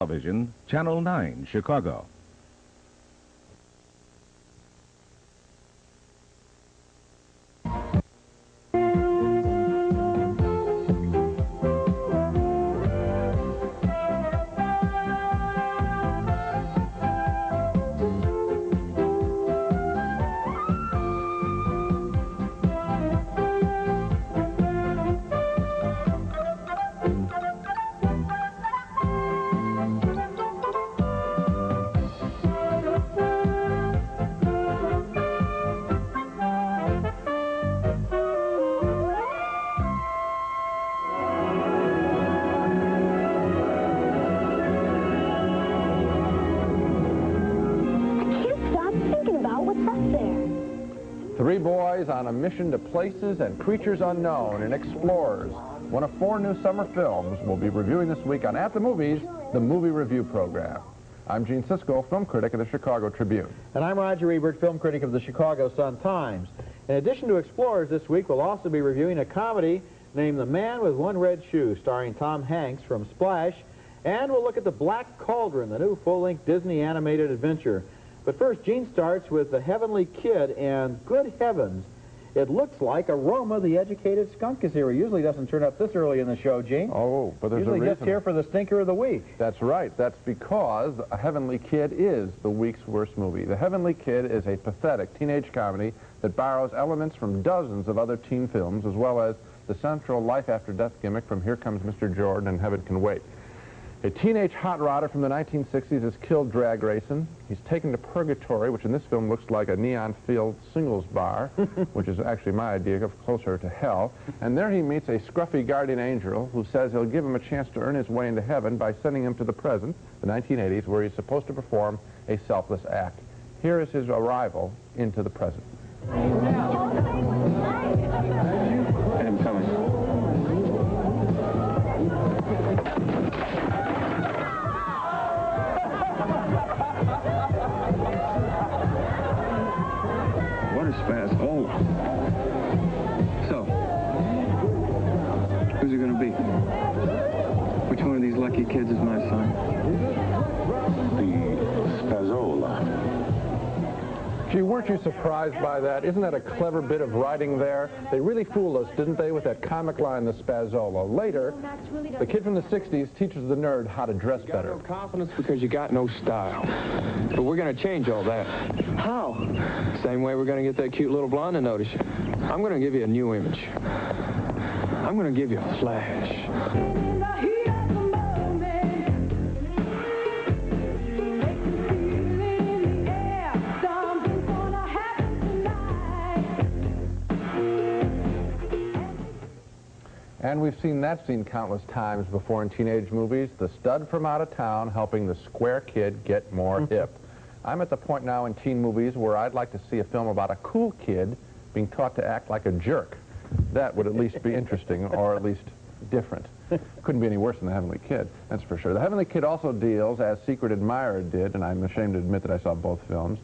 Television, Channel 9, Chicago. Three boys on a mission to places and creatures unknown and explorers. One of 4 new summer films we'll be reviewing this week on At the Movies, the movie review program. I'm Gene Siskel, film critic of the Chicago Tribune. And I'm Roger Ebert, film critic of the Chicago Sun-Times. In addition to Explorers this week, we'll also be reviewing a comedy named The Man with One Red Shoe, starring Tom Hanks from Splash. And we'll look at The Black Cauldron, the new full-length Disney animated adventure. But first, Gene starts with The Heavenly Kid, and good heavens, it looks like Aroma, the educated skunk, is here. He usually doesn't turn up this early in the show, Gene. Oh, but there's a reason. Usually just here for the stinker of the week. That's right. That's because A Heavenly Kid is the week's worst movie. The Heavenly Kid is a pathetic teenage comedy that borrows elements from dozens of other teen films, as well as the central life-after-death gimmick from Here Comes Mr. Jordan and Heaven Can Wait. A teenage hot rodder from the 1960s is killed drag racing. He's taken to purgatory, which in this film looks like a neon-filled singles bar, which is actually my idea of closer to hell. And there he meets a scruffy guardian angel who says he'll give him a chance to earn his way into heaven by sending him to the present, the 1980s, where he's supposed to perform a selfless act. Here is his arrival into the present. I'm coming. Fast. Oh. So, who's it going to be? Which one of these lucky kids is my son? The Spazzola. Gee, weren't you surprised by that? Isn't that a clever bit of writing there? They really fooled us, didn't they, with that comic line, the Spazzola. Later, the kid from the 60s teaches the nerd how to dress better. You got no confidence because you got no style. But we're going to change all that. How? Same way we're going to get that cute little blonde to notice you. I'm going to give you a new image. I'm going to give you a flash. And we've seen that scene countless times before in teenage movies, the stud from out of town helping the square kid get more hip. I'm at the point now in teen movies where I'd like to see a film about a cool kid being taught to act like a jerk. That would at least be interesting, or at least different. Couldn't be any worse than The Heavenly Kid, that's for sure. The Heavenly Kid also deals, as Secret Admirer did, and I'm ashamed to admit that I saw both films,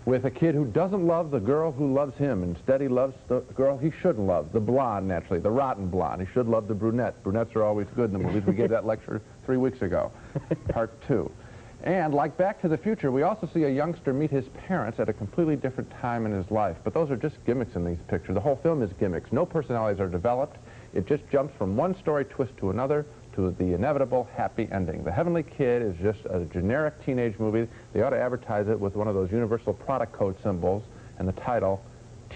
with a kid who doesn't love the girl who loves him. Instead, he loves the girl he shouldn't love, the blonde, naturally, the rotten blonde. He should love the brunette. Brunettes are always good in the movies. We gave that lecture 3 weeks ago, part 2. And like Back to the Future, we also see a youngster meet his parents at a completely different time in his life. But those are just gimmicks in these pictures. The whole film is gimmicks. No personalities are developed. It just jumps from one story twist to another to the inevitable happy ending. The Heavenly Kid is just a generic teenage movie. They ought to advertise it with one of those universal product code symbols and the title,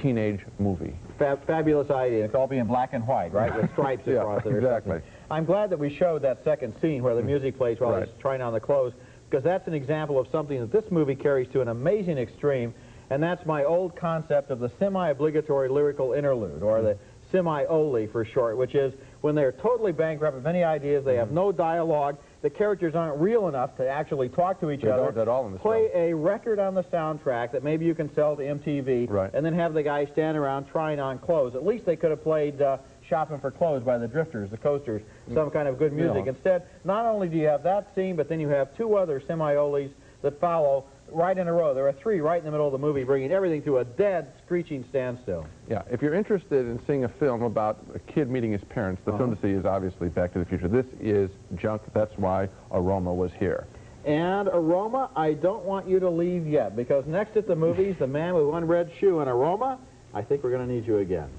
Teenage Movie. Fabulous idea. It'll all be in black and white, right? With stripes across it. Exactly. I'm glad that we showed that second scene where the music plays while he's trying on the clothes, because that's an example of something that this movie carries to an amazing extreme, and that's my old concept of the semi-obligatory lyrical interlude, or the semi-oli for short, which is when they're totally bankrupt of any ideas, they have no dialogue, the characters aren't real enough to actually talk to each other. At all in the play a record on the soundtrack that maybe you can sell to MTV, and then have the guy stand around trying on clothes. At least they could have played Shopping for Clothes by the Drifters, the Coasters, some kind of good music. Instead, not only do you have that scene, but then you have 2 other semi-olis that follow right in a row. There are three right in the middle of the movie, bringing everything to a dead, screeching standstill. Yeah, if you're interested in seeing a film about a kid meeting his parents, the film to see is obviously Back to the Future. This is junk. That's why Aroma was here. And Aroma, I don't want you to leave yet, because next at the movies, The Man with One Red Shoe, and Aroma, I think we're going to need you again.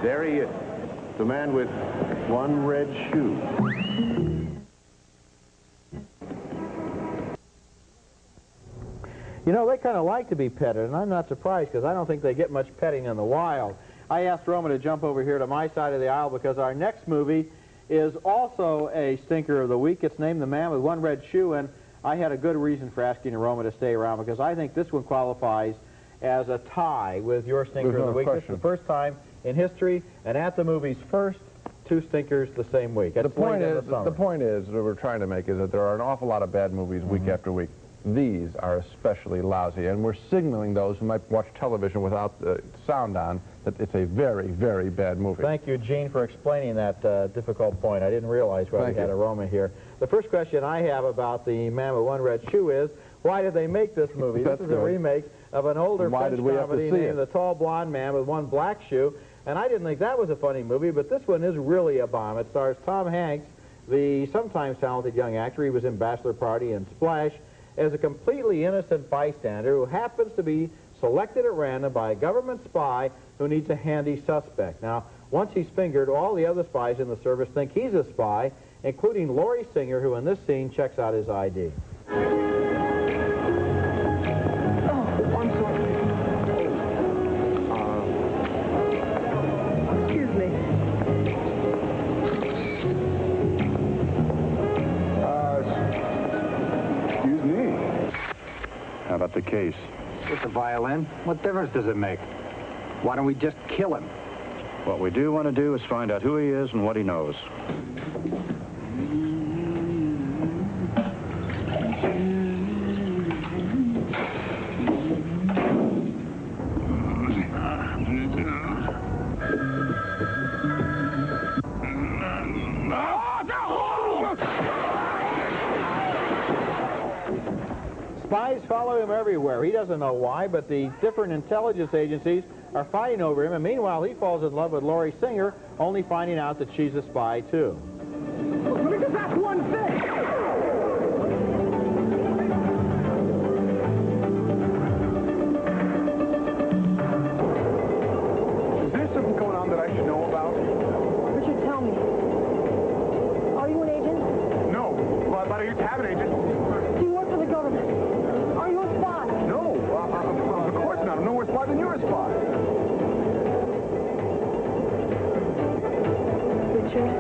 There he is, the man with one red shoe. You know, they kind of like to be petted, and I'm not surprised, because I don't think they get much petting in the wild. I asked Roma to jump over here to my side of the aisle, because our next movie is also a stinker of the week. It's named The Man with One Red Shoe, and I had a good reason for asking Roma to stay around, because I think this one qualifies as a tie with your stinker of the week. This is the first time in history, and at the movie's first, two stinkers the same week. The point is that we're trying to make is that there are an awful lot of bad movies week after week. These are especially lousy, and we're signaling those who might watch television without the sound on that it's a very, very bad movie. Thank you, Gene, for explaining that difficult point. I didn't realize why we had Aroma here. The first question I have about The Man with One Red Shoe is, why did they make this movie? This is a remake of an older French comedy named The Tall Blonde Man with One Black Shoe, and I didn't think that was a funny movie, but this one is really a bomb. It stars Tom Hanks, the sometimes talented young actor. He was in Bachelor Party and Splash, as a completely innocent bystander who happens to be selected at random by a government spy who needs a handy suspect. Now, once he's fingered, all the other spies in the service think he's a spy, including Laurie Singer, who in this scene checks out his ID. Oh, I'm sorry. Excuse me. Excuse me. How about the case? With the violin? What difference does it make? Why don't we just kill him? What we do want to do is find out who he is and what he knows. Spies follow him everywhere. He doesn't know why, but the different intelligence agencies are fighting over him, and meanwhile he falls in love with Laurie Singer, only finding out that she's a spy too. Let me just ask one thing. Is there something going on that I should know about? Richard, tell me. Are you an agent? No, but I used to have an agent. Do you work for the government? Are you a spy? No, of course not. I'm no more spy than you're a spy. Richard,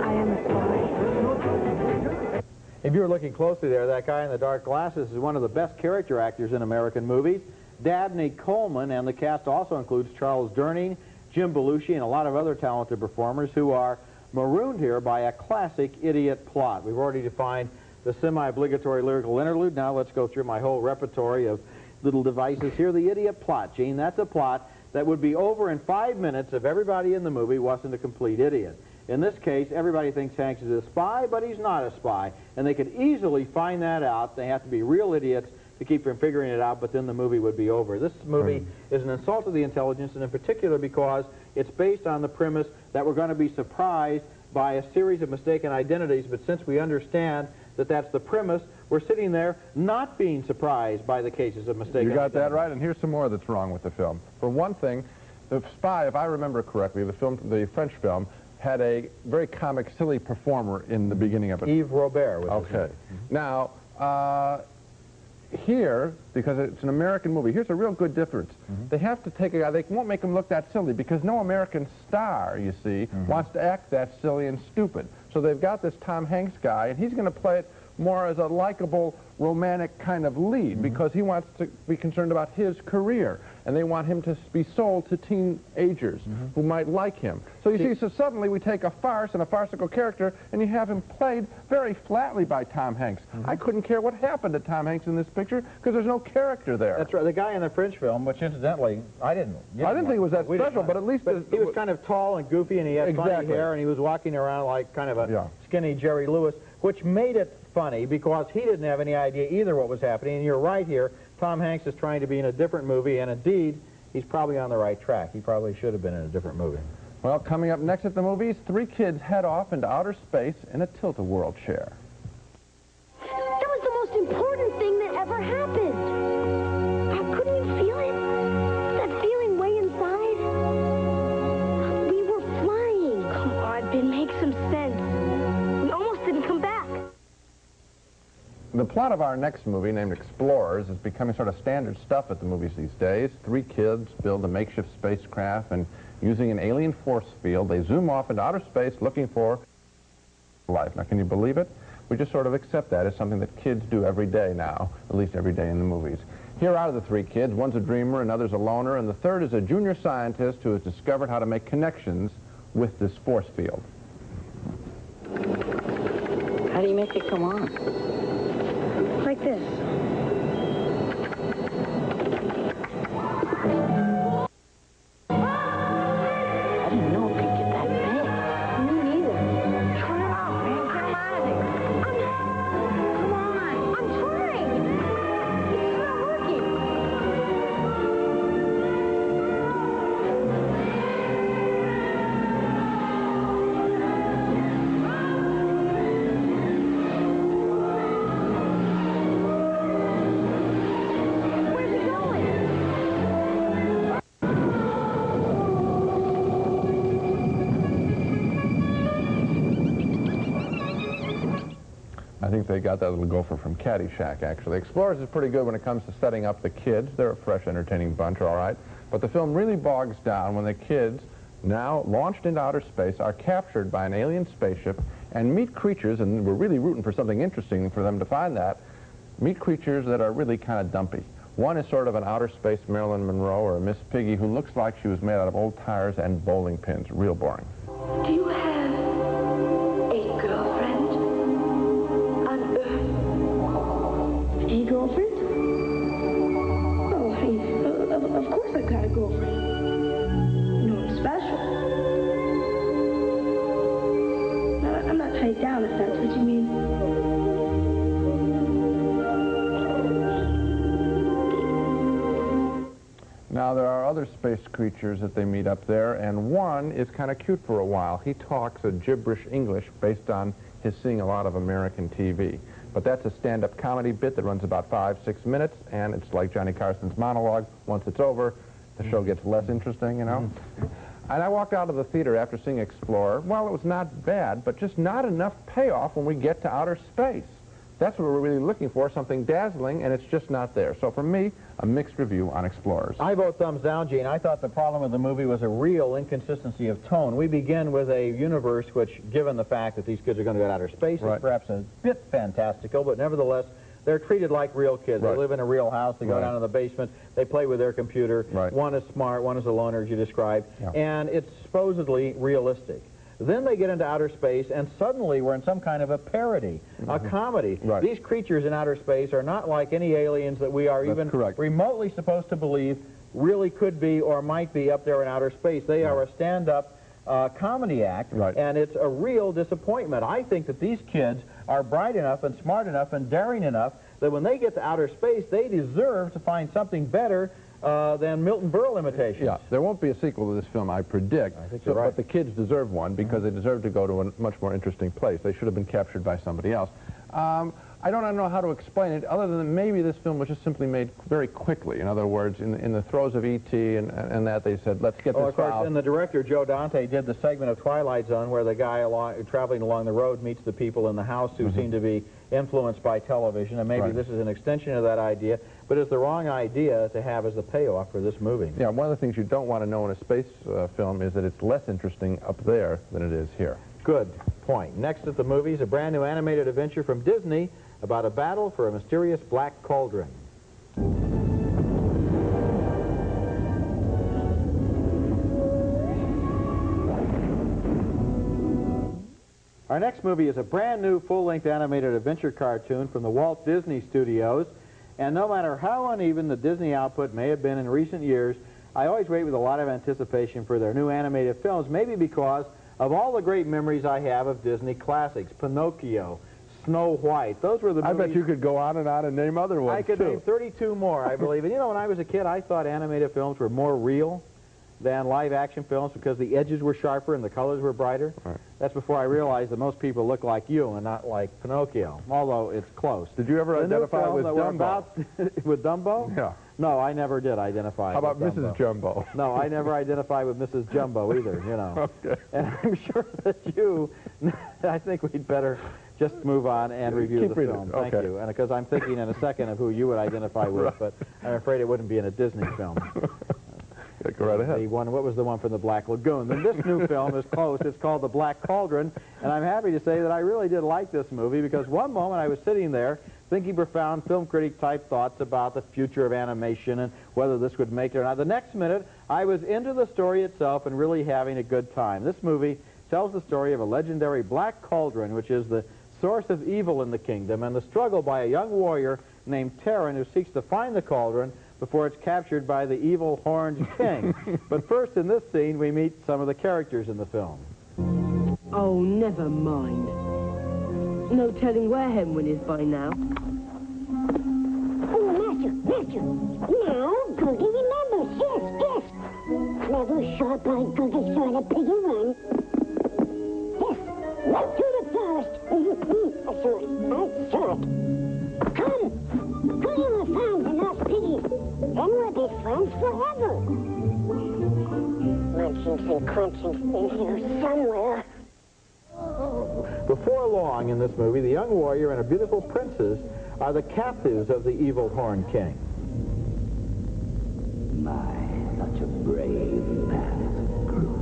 I am a spy. If you were looking closely there, that guy in the dark glasses is one of the best character actors in American movies. Dabney Coleman, and the cast also includes Charles Durning, Jim Belushi, and a lot of other talented performers who are marooned here by a classic idiot plot. We've already defined the semi-obligatory lyrical interlude. Now let's go through my whole repertory of little devices here. The idiot plot, Gene, that's a plot that would be over in 5 minutes if everybody in the movie wasn't a complete idiot. In this case, everybody thinks Hanks is a spy, but he's not a spy. And they could easily find that out. They have to be real idiots to keep from figuring it out, but then the movie would be over. This movie is an insult to the intelligence, and in particular because it's based on the premise that we're going to be surprised by a series of mistaken identities, but since we understand that that's the premise, we're sitting there not being surprised by the cases of mistaken identities. You got that right, and here's some more that's wrong with the film. For one thing, the spy, if I remember correctly, the French film, had a very comic, silly performer in the beginning of it. Yves Robert was his name. Now, here, because it's an American movie, here's a real good difference. They have to take a guy, they won't make him look that silly, because no American star, you see, wants to act that silly and stupid. So they've got this Tom Hanks guy, and he's going to play it more as a likable romantic kind of lead because he wants to be concerned about his career, and they want him to be sold to teenagers who might like him. So you see, so suddenly we take a farce and a farcical character, and you have him played very flatly by Tom Hanks. I couldn't care what happened to Tom Hanks in this picture because there's no character there. That's right. The guy in the Fringe film, which incidentally, I didn't think it was that special, but at least... he was kind of tall and goofy, and he had funny hair, and he was walking around like kind of a skinny Jerry Lewis, which made it funny because he didn't have any idea either what was happening. And you're right here. Tom Hanks is trying to be in a different movie, and indeed, he's probably on the right track. He probably should have been in a different movie. Well, coming up next at the movies, 3 kids head off into outer space in a tilt-a-whirl chair. That was the most important thing that ever happened. Couldn't you feel it? That feeling way inside? We were flying. Come on, Ben, make some sense. We almost didn't come back. The plot of our next movie, named Explorers, is becoming sort of standard stuff at the movies these days. 3 kids build a makeshift spacecraft, and using an alien force field, they zoom off into outer space looking for life. Now, can you believe it? We just sort of accept that as something that kids do every day now, at least every day in the movies. Here out of the 3 kids, one's a dreamer, another's a loner, and the third is a junior scientist who has discovered how to make connections with this force field. How do you make it come on? Like this. I didn't know it could get that big. Me neither. Turn it off, man. Get him out of there. Come on. I'm trying. It's not working. Where's it going? I think they got that little gopher from Caddyshack, actually. Explorers is pretty good when it comes to setting up the kids. They're a fresh, entertaining bunch, all right. But the film really bogs down when the kids, now launched into outer space, are captured by an alien spaceship and meet creatures, and we're really rooting for something interesting for them to find that, meet creatures that are really kind of dumpy. One is sort of an outer space Marilyn Monroe or a Miss Piggy who looks like she was made out of old tires and bowling pins. Real boring. Do you have a girlfriend on Earth? A girlfriend? Oh, of course I've got a girlfriend. No one special. No, I'm not tied down if that's what you mean. Now, there are other space creatures that they meet up there, and one is kind of cute for a while. He talks a gibberish English based on his seeing a lot of American TV. But that's a stand-up comedy bit that runs about 5-6 minutes, and it's like Johnny Carson's monologue. Once it's over, the show gets less interesting, you know? And I walked out of the theater after seeing Explorer. Well, it was not bad, but just not enough payoff when we get to outer space. That's what we're really looking for, something dazzling, and it's just not there. So for me, a mixed review on Explorers. I vote thumbs down, Gene. I thought the problem with the movie was a real inconsistency of tone. We begin with a universe which, given the fact that these kids are going to go to outer space, is perhaps a bit fantastical, but nevertheless, they're treated like real kids. They live in a real house. They go down in the basement. They play with their computer. One is smart. One is a loner, as you described. And it's supposedly realistic. Then they get into outer space, and suddenly we're in some kind of a parody, a comedy. These creatures in outer space are not like any aliens that we are even remotely supposed to believe really could be or might be up there in outer space. They are a stand-up comedy act, and it's a real disappointment. I think that these kids are bright enough and smart enough and daring enough that when they get to outer space, they deserve to find something better than Milton Berle imitations. Yeah, there won't be a sequel to this film, I predict. I think you're right. But the kids deserve one because they deserve to go to a much more interesting place. They should have been captured by somebody else. I don't know how to explain it, other than maybe this film was just simply made very quickly. In other words, in the throes of E.T. and that, they said, let's get this of course, out. and the director, Joe Dante, did the segment of Twilight Zone where the guy traveling along the road meets the people in the house who seem to be influenced by television, and maybe this is an extension of that idea, but it's the wrong idea to have as the payoff for this movie. Yeah, one of the things you don't want to know in a space film is that it's less interesting up there than it is here. Good point. Next at the movies, a brand new animated adventure from Disney, about a battle for a mysterious black cauldron. Our next movie is a brand new full-length animated adventure cartoon from the Walt Disney Studios. And no matter how uneven the Disney output may have been in recent years, I always wait with a lot of anticipation for their new animated films, maybe because of all the great memories I have of Disney classics. Pinocchio, Snow White, those were the movies. I bet you could go on and name other ones, I could name 32 more, I believe. And you know, when I was a kid, I thought animated films were more real than live-action films because the edges were sharper and the colors were brighter. Right. That's before I realized that most people look like you and not like Pinocchio, although it's close. Did you ever identify with Dumbo? With Dumbo? Yeah. No, I never did identify How about with Mrs. Jumbo? No, I never identified with Mrs. Jumbo either, you know. Okay. And I'm sure that you, I think we'd better just move on and review the film. Thank you. And because I'm thinking in a second of who you would identify with, but I'm afraid it wouldn't be in a Disney film. Yeah, go right ahead. What was the one from the Black Lagoon? And this new film is close. It's called The Black Cauldron, and I'm happy to say that I really did like this movie because one moment I was sitting there thinking profound film critic type thoughts about the future of animation and whether this would make it or not. The next minute, I was into the story itself and really having a good time. This movie tells the story of a legendary black cauldron, which is the source of evil in the kingdom, and the struggle by a young warrior named Terran who seeks to find the cauldron before it's captured by the evil horned king. But first, in this scene, we meet some of the characters in the film. Oh, never mind. No telling where Henwin is by now. Oh, Master. Now, Googie remembers. Yes. Clever, sharp-eyed Googie saw the piggy run. Yes, right through the forest. I saw it. Come. Googie will find enough piggies. Then we'll be friends forever. Munchings and crunchings in here somewhere. Before long in this movie, the young warrior and a beautiful princess are the captives of the evil horned king. My, such a brave path group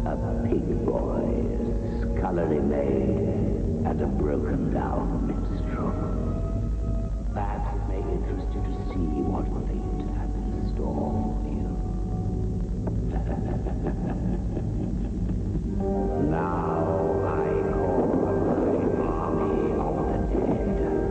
of pig boys, scullery maid, and a broken-down minstrel. Perhaps it may interest you to see what fate has in store for you. Now I call my army of the dead.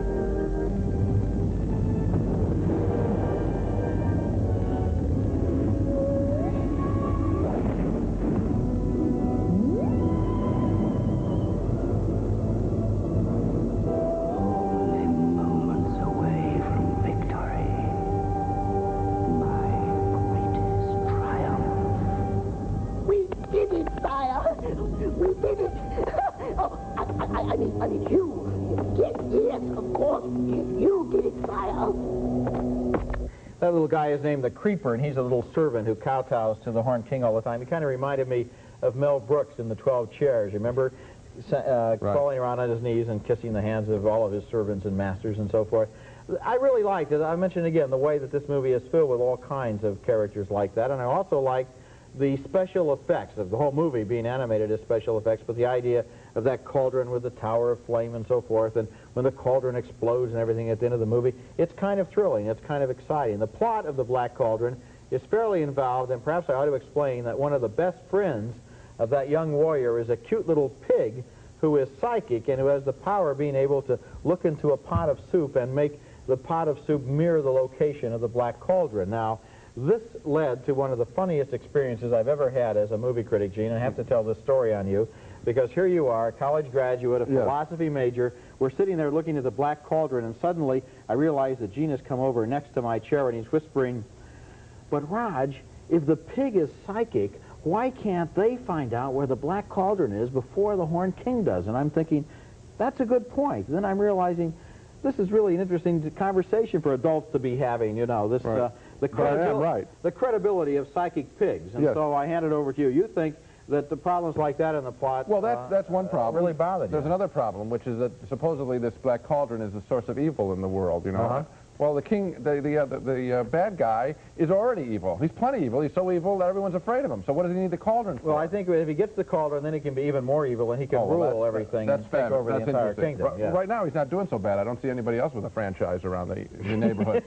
Only moments away from victory. My greatest triumph. We did it, sire. We did it. Oh, I mean you. Yes, of course. You did it, sire. That little guy is named the Creeper, and he's a little servant who kowtows to the Horned King all the time. He kind of reminded me of Mel Brooks in The 12 Chairs. Remember? Crawling around on his knees and kissing the hands of all of his servants and masters and so forth. I really liked it. I mentioned again the way that this movie is filled with all kinds of characters like that, and I also liked the special effects of the whole movie being animated as special effects, but the idea of that cauldron with the tower of flame and so forth, and when the cauldron explodes and everything at the end of the movie, it's kind of thrilling, it's kind of exciting. The plot of The Black Cauldron is fairly involved, and perhaps I ought to explain that one of the best friends of that young warrior is a cute little pig who is psychic and who has the power of being able to look into a pot of soup and make the pot of soup mirror the location of the Black Cauldron. Now, this led to one of the funniest experiences I've ever had as a movie critic, Gene. I have to tell this story on you, because here you are, a college graduate, a philosophy major. We're sitting there looking at the Black Cauldron, and suddenly I realize that Gene has come over next to my chair, and he's whispering, "But Raj, if the pig is psychic, why can't they find out where the Black Cauldron is before the Horned King does?" And I'm thinking, that's a good point. Then I'm realizing this is really an interesting conversation for adults to be having, you know, this, the credibility of psychic pigs. And so I hand it over to you. You think that the problems like that in the plot well, that's one problem. Really bothered you. There's another problem, which is that supposedly this Black Cauldron is the source of evil in the world, you know. Well, the king, the bad guy is already evil. He's plenty evil. He's so evil that everyone's afraid of him. So what does he need the cauldron for? Well, I think if he gets the cauldron, then he can be even more evil, and he can rule everything and take over the entire kingdom. Right now, he's not doing so bad. I don't see anybody else with a franchise around the neighborhood.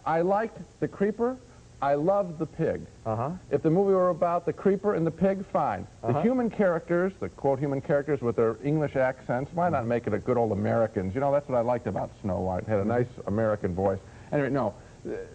I liked the creeper. I loved the pig. If the movie were about the creeper and the pig, fine. The human characters, the quote human characters with their English accents, why not make it a good old Americans? You know, that's what I liked about Snow White. It had a nice American voice. Anyway, no,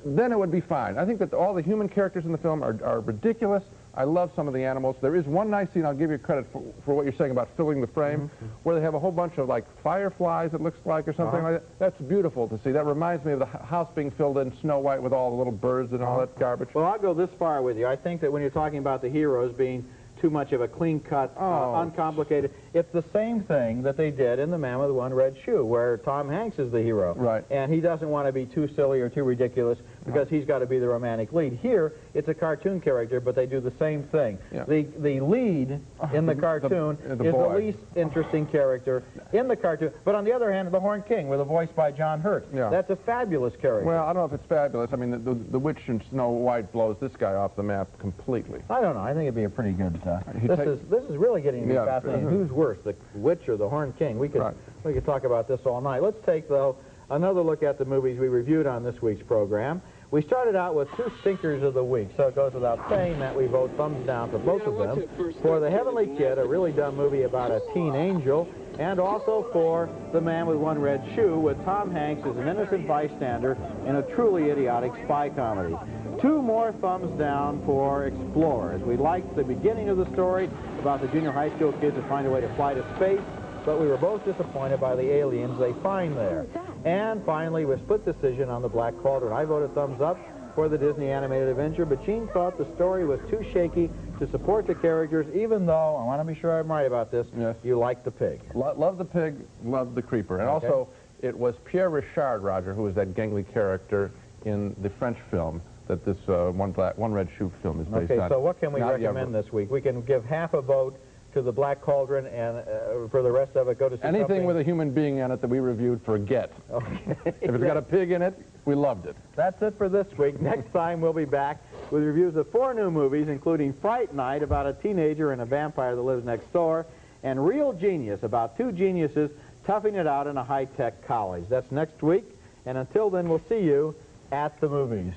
then it would be fine. I think that all the human characters in the film are ridiculous. I love some of the animals. There is one nice scene, I'll give you credit for what you're saying about filling the frame, where they have a whole bunch of, like, fireflies, it looks like, or something like that. That's beautiful to see. That reminds me of the house being filled in Snow White with all the little birds and all that garbage. Well, I'll go this far with you. I think that when you're talking about the heroes being too much of a clean-cut, uncomplicated, it's the same thing that they did in The Man with One Red Shoe, where Tom Hanks is the hero. Right. And he doesn't want to be too silly or too ridiculous because he's got to be the romantic lead. Here, it's a cartoon character, but they do the same thing. Yeah. The lead in the cartoon is the least interesting character in the cartoon. But on the other hand, the Horned King, with a voice by John Hurt. Yeah. That's a fabulous character. Well, I don't know if it's fabulous. I mean, the witch in Snow White blows this guy off the map completely. I don't know. I think it'd be a pretty good... this is really getting to be fascinating. Who's worse, the witch or the Horned King? We could talk about this all night. Let's take, though, another look at the movies we reviewed on this week's program. We started out with two stinkers of the week, so it goes without saying that we vote thumbs down for both of them. For The Heavenly Kid, a really dumb movie about a teen angel, and also for The Man with One Red Shoe, with Tom Hanks as an innocent bystander in a truly idiotic spy comedy. Two more thumbs down for Explorers. We liked the beginning of the story about the junior high school kids that find a way to fly to space, but we were both disappointed by the aliens they find there. And finally, with split decision on The Black Cauldron. I voted thumbs up for the Disney animated adventure, but Gene thought the story was too shaky to support the characters, even though, I want to be sure I'm right about this, you like the pig. Love the pig, love the creeper. And also, it was Pierre Richard, Roger, who was that gangly character in the French film that this One Red Shoe film is based on. Okay, so what can we recommend this week? We can give half a vote to The Black Cauldron, and for the rest of it, go to see anything with a human being in it that we reviewed, forget. Okay. If it's got a pig in it, we loved it. That's it for this week. Next time, we'll be back with reviews of 4 new movies, including Fright Night, about a teenager and a vampire that lives next door, and Real Genius, about 2 geniuses toughing it out in a high-tech college. That's next week, and until then, we'll see you at the movies.